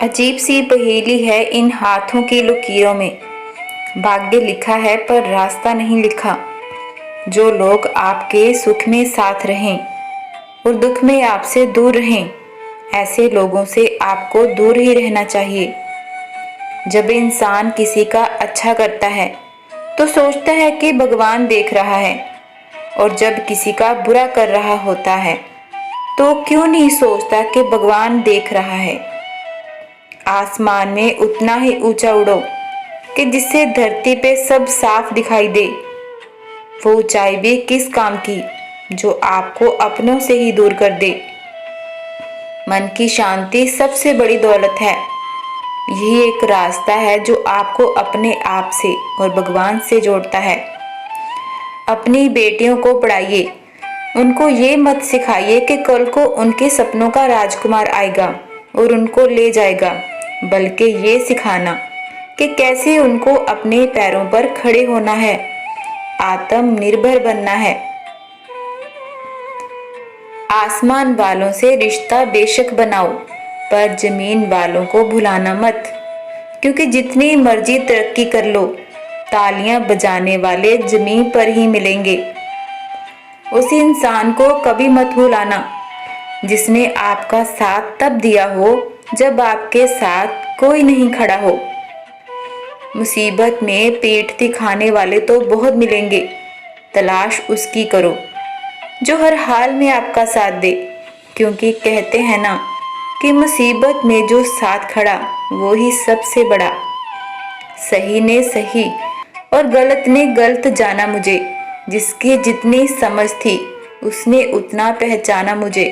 अजीब सी पहेली है इन हाथों की लकीरों में। भाग्य लिखा है पर रास्ता नहीं लिखा। जो लोग आपके सुख में साथ रहें और दुख में आपसे दूर रहें, ऐसे लोगों से आपको दूर ही रहना चाहिए। जब इंसान किसी का अच्छा करता है तो सोचता है कि भगवान देख रहा है, और जब किसी का बुरा कर रहा होता है तो क्यों नहीं सोचता कि भगवान देख रहा है। आसमान में उतना ही ऊंचा उड़ो कि जिससे धरती पे सब साफ दिखाई दे। वो ऊंचाई भी किस काम की जो आपको अपनों से ही दूर कर दे। मन की शांति सबसे बड़ी दौलत है। यही एक रास्ता है जो आपको अपने आप से और भगवान से जोड़ता है। अपनी बेटियों को पढ़ाइए, उनको ये मत सिखाइए कि कल को उनके सपनों का राजकुमार आएगा और उनको ले जाएगा, बल्कि ये सिखाना कि कैसे उनको अपने पैरों पर खड़े होना है, आत्मनिर्भर बनना है। आसमान वालों से रिश्ता बेशक बनाओ, पर जमीन वालों को भुलाना मत, क्योंकि जितनी मर्जी तरक्की कर लो, तालियां बजाने वाले जमीन पर ही मिलेंगे। उस इंसान को कभी मत भुलाना जिसने आपका साथ तब दिया हो जब आपके साथ कोई नहीं खड़ा हो। मुसीबत में पीठ दिखाने वाले तो बहुत मिलेंगे, तलाश उसकी करो जो हर हाल में आपका साथ दे, क्योंकि कहते हैं ना कि मुसीबत में जो साथ खड़ा वो ही सबसे बड़ा। सही ने सही और गलत ने गलत जाना मुझे, जिसकी जितनी समझ थी उसने उतना पहचाना मुझे।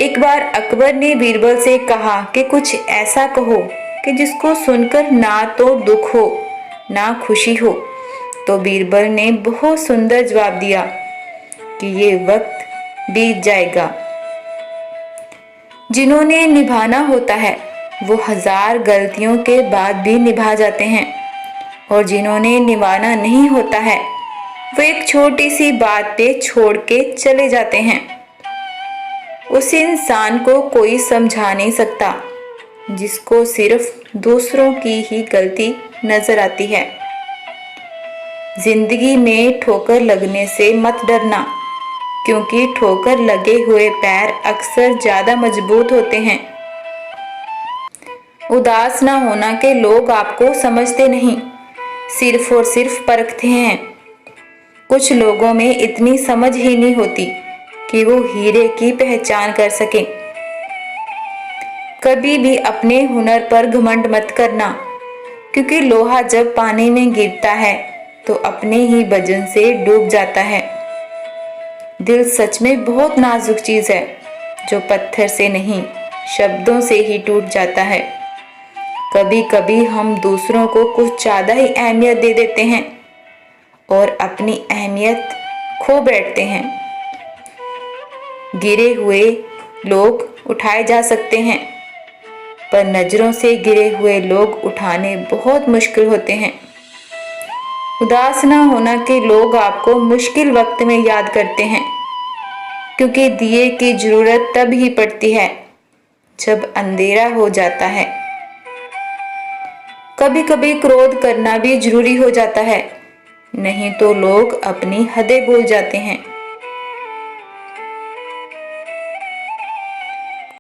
एक बार अकबर ने बीरबल से कहा कि कुछ ऐसा कहो कि जिसको सुनकर ना तो दुख हो ना खुशी हो। तो बीरबल ने बहुत सुंदर जवाब दिया कि ये वक्त बीत जाएगा। जिन्होंने निभाना होता है वो 1000 गलतियों के बाद भी निभा जाते हैं, और जिन्होंने निभाना नहीं होता है वो एक छोटी सी बात पे छोड़ के चले जाते हैं। उस इंसान को कोई समझा नहीं सकता जिसको सिर्फ दूसरों की ही गलती नजर आती है। जिंदगी में ठोकर लगने से मत डरना, क्योंकि ठोकर लगे हुए पैर अक्सर ज्यादा मजबूत होते हैं। उदास ना होना कि लोग आपको समझते नहीं, सिर्फ और सिर्फ परखते हैं। कुछ लोगों में इतनी समझ ही नहीं होती कि वो हीरे की पहचान कर सकें। कभी भी अपने हुनर पर घमंड मत करना, क्योंकि लोहा जब पानी में गिरता है तो अपने ही वजन से डूब जाता है। दिल सच में बहुत नाजुक चीज है, जो पत्थर से नहीं शब्दों से ही टूट जाता है। कभी कभी हम दूसरों को कुछ ज्यादा ही अहमियत दे देते हैं और अपनी अहमियत खो बैठते हैं। गिरे हुए लोग उठाए जा सकते हैं, पर नजरों से गिरे हुए लोग उठाने बहुत मुश्किल होते हैं। उदास ना होना कि लोग आपको मुश्किल वक्त में याद करते हैं, क्योंकि दिए की जरूरत तब ही पड़ती है जब अंधेरा हो जाता है। कभी कभी क्रोध करना भी जरूरी हो जाता है, नहीं तो लोग अपनी हदें भूल जाते हैं।